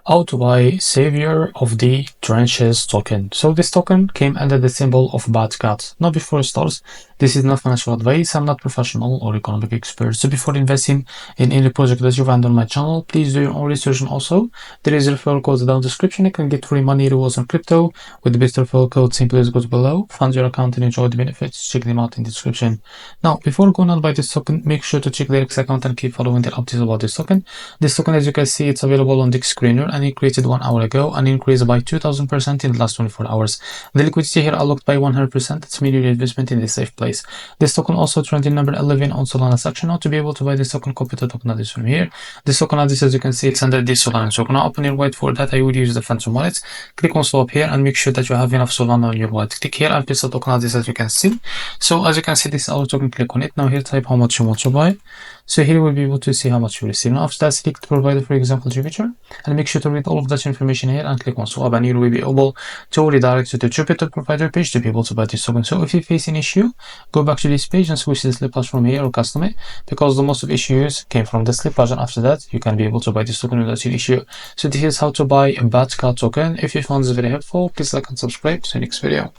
How to buy Savior of the Trenches token. So this token came under the symbol of BATCAT. Now before it starts, this is not financial advice. I'm not professional or economic expert. So before investing in any project that you find on my channel, please do your own research. And also, there is a referral code down in the description. You can get free money rewards on crypto with the best referral code. Simply as goes below. Fund your account and enjoy the benefits. Check them out in the description. Now, before going on buy this token, make sure to check the REFERRAL account and keep following the updates about this token. This token, as you can see, it's available on the screener and it created 1 hour ago and increased by 2000% in the last 24 hours. The liquidity here unlocked by 100%. It's meaning your investment in a safe place. This token also trending number 11 on Solana section. Now to be able to buy this token, copy the token address from here. This token address, as you can see, it's under this Solana. So now open your wallet. For that, I would use the Phantom wallet. Click on swap here and make sure that you have enough Solana on your wallet. Click here and paste the token address, as you can see. So as you can see, this is our token. Click on it. Now here type how much you want to buy. So here we'll be able to see how much you receive. Now after that, select the provider, for example, Jupiter, and make sure to read all of that information here and click on swap, and you will be able to redirect to the Jupiter provider page to be able to buy this token. So if you face an issue, go back to this page and switch the slippage from here or custom it, because the most of issues came from the slippage, and after that you can be able to buy this token without any issue. So this is how to buy a BATCAT token. If you found this very helpful, please like and subscribe. See you next video.